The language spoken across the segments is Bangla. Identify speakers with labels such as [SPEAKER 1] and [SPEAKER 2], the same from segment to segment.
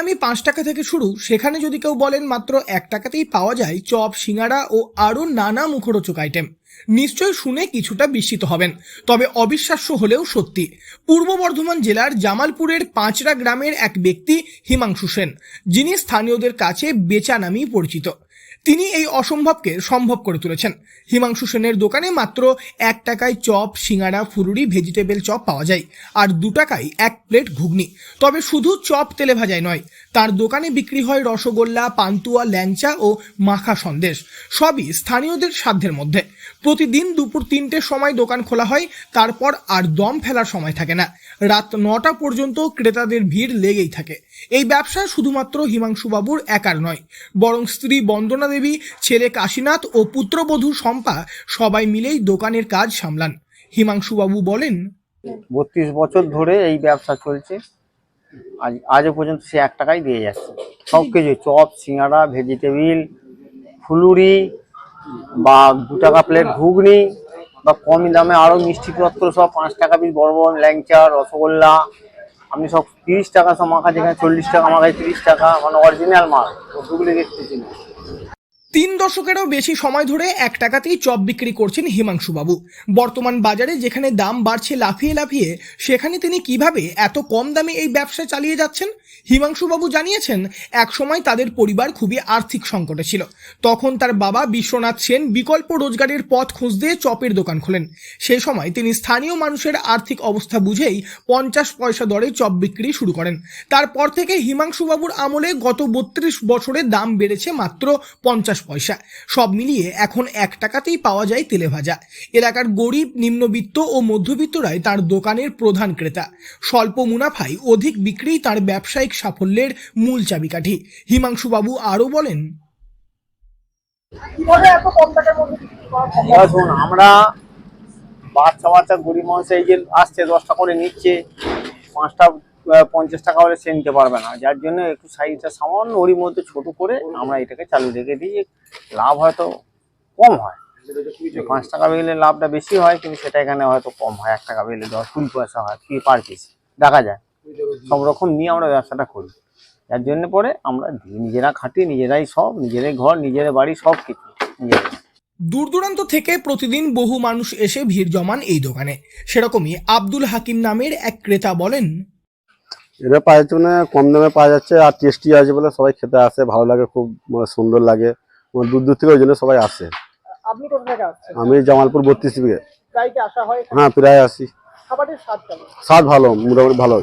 [SPEAKER 1] আমি 5 টাকা থেকে শুরু, সেখানে যদি কেউ বলেন মাত্র 1 টাকাতেই পাওয়া যায় চপ, সিঙ্গাড়া ও আরও নানা মুখরোচক আইটেম, নিশ্চয় শুনে কিছুটা বিস্মিত হবেন। তবে অবিশ্বাস্য হলেও সত্যি। পূর্ব বর্ধমান জেলার জামালপুরের পাঁচড়া গ্রামের এক ব্যক্তি হিমাংশু সেন, যিনি স্থানীয়দের কাছে বেচা নামেই পরিচিত, তিনি এই অসম্ভবকে সম্ভব করে তুলেছেন। হিমাংশু সেনের দোকানে মাত্র 1 টাকায় চপ, সিঙ্গাড়া, ফুলুরি, ভেজিটেবল চপ পাওয়া যায়, আর 2 টাকায় 1 প্লেট ঘুগনি। তবে শুধু চপ তেলে ভাজায় নয়, তার দোকানে বিক্রি হয় রসগোল্লা, পান্তুয়া, ল্যাংচা ও মাখা সন্দেশ, সবই স্থানীয়দের সাধ্যের মধ্যে। প্রতিদিন দুপুর 3টের সময় দোকান খোলা হয়, তারপর আর দম ফেলার সময় থাকে না। রাত 9টা পর্যন্ত ক্রেতাদের ভিড় লেগেই থাকে। এই ব্যবসা শুধুমাত্র হিমাংশুবাবুর একার নয়, বরং স্ত্রী বন্দনা দেবী, ছেলে কাশীনাথ ও পুত্রবধূ শম্পা সবাই মিলেই দোকানের কাজ সামলান। হিমাংশুবাবু বলেন,
[SPEAKER 2] 32 বছর ধরে এই ব্যবসা চলছে। আজও পর্যন্ত সে 1 টাকাই দিয়ে যাচ্ছে। সব কিছু চপ, সিঙ্গাড়া, ভেজিটেবিল, ফুলুরি বা 2 টাকা প্লেট ঘুগনি, বা কম দামে আরও মিষ্টিপত্র সব 5 টাকা পিস বড় বড় ল্যাংচা, রসগোল্লা, আপনি সব 30 টাকা সব মাখা, যেখানে 40 টাকা মাখায় 30 টাকা, মানে অরিজিনাল মাল, ওগুলো দেখতেছি না।
[SPEAKER 1] 3 দশকেরও বেশি সময় ধরে 1 টাকাতেই চপ বিক্রি করছেন হিমাংশুবাবু। বর্তমান বাজারে যেখানে দাম বাড়ছে লাফিয়ে লাফিয়ে, সেখানে তিনি কিভাবে এত কম দামে এই ব্যবসা চালিয়ে যাচ্ছেন? হিমাংশুবাবু জানিয়েছেন, একসময় তাদের পরিবার খুবই আর্থিক সংকটে ছিল। তখন তার বাবা বিশ্বনাথ সেন বিকল্প রোজগারের পথ খুঁজতে চপের দোকান খোলেন। সেই সময় তিনি স্থানীয় মানুষের আর্থিক অবস্থা বুঝেই 50 পয়সা দরে চপ বিক্রি শুরু করেন। তারপর থেকে হিমাংশুবাবুর আমলে গত 32 বছরে দাম বেড়েছে মাত্র 50 পয়সা। সব মিলিয়ে এখন 1 টাকাতেই পাওয়া যায় তেলে ভাজা। এলাকার গরিব, নিম্নবিত্ত ও মধ্যবিত্তরাই তার দোকানের প্রধান ক্রেতা। স্বল্প মুনাফায় অধিক বিক্রি তার ব্যবসায়িক সাফল্যের মূল চাবিকাঠি। হিমাংশুবাবু আরও বলেন,
[SPEAKER 2] আমরা বাচ্চা গরিব মানুষ এই যে আসছে 10 টাকা করে নিচ্ছে, 5টা 50 টাকা হলে সে নিতে পারবে না, যার জন্য একটু সাইজটা সামান্য ওরই মধ্যে ছোট করে আমরা এটাকে চালু রেখে দিই। লাভ হয়তো কম হয়, 5 টাকা বেলে লাভটা বেশি হয়, কিন্তু সেটা এখানে হয়তো কম হয়। 1 টাকা বেলে 10-20 পয়সা হয় কি পার পিস, দেখা যায়। সব রকম নিয়ে আমরা ব্যবসাটা করি, যার জন্য পরে আমরা নিজেরা খাটি, নিজেরাই সব, নিজেরাই ঘর, নিজেরাই বাড়ি, সব কিছু নিজেরাই।
[SPEAKER 1] দূর দূরান্ত থেকে প্রতিদিন বহু মানুষ এসে ভিড় জমান এই দোকানে। সেরকমই আব্দুল হাকিম নামের এক ক্রেতা বলেন,
[SPEAKER 3] এটা পাওয়ার জন্য কম দামে পাওয়া যাচ্ছে, আর টেস্টি আছে বলে সবাই খেতে আসে, ভালো লাগে, খুব সুন্দর লাগে। দূর দূর থেকে ওই জন্য সবাই আসে।
[SPEAKER 1] আপনি কোথা থেকে আসছেন?
[SPEAKER 3] আমি জামালপুর 32 থেকে।
[SPEAKER 1] প্রায় কি আসা হয়?
[SPEAKER 3] হ্যাঁ, প্রায় আসি।
[SPEAKER 1] খাবারের স্বাদ কেমন?
[SPEAKER 3] স্বাদ ভালো, মোটামুটি ভালো।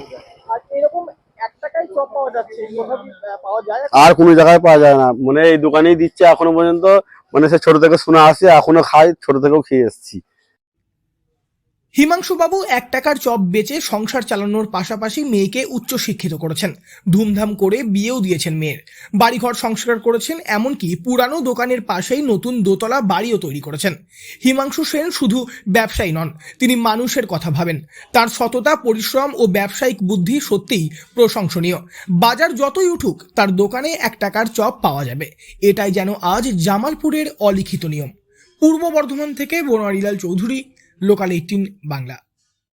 [SPEAKER 1] আর এরকম 1 টাকায় চপ পাওয়া যাচ্ছে, কোথাও কি পাওয়া যায়?
[SPEAKER 3] আর কোনো জায়গায় পাওয়া যায় না, মানে এই দোকানেই দিচ্ছে এখনো পর্যন্ত। মানে সে ছোট থেকে শোনা আসে, এখনো খাই, ছোট থেকেও খেয়ে এসেছি।
[SPEAKER 1] হিমাংশুবাবু 1 টাকার চপ বেচে সংসার চালানোর পাশাপাশি মেয়েকে উচ্চশিক্ষিত করেছেন। ধুমধাম করে বিয়েও দিয়েছেন মেয়ের। বাড়িঘর সংস্কার করেছেন, এমনকি পুরানো দোকানের পাশেই নতুন দোতলা বাড়িও তৈরি করেছেন। হিমাংশু সেন শুধু ব্যবসায়ী নন, তিনি মানুষের কথা ভাবেন। তার সততা, পরিশ্রম ও ব্যবসায়িক বুদ্ধি সত্যিই প্রশংসনীয়। বাজার যতই উঠুক, তার দোকানে 1 টাকার চপ পাওয়া যাবে, এটাই যেন আজ জামালপুরের অলিখিত নিয়ম। পূর্ব বর্ধমান থেকে বনোয়ারিলাল চৌধুরী, লোকাল 18 বাংলা।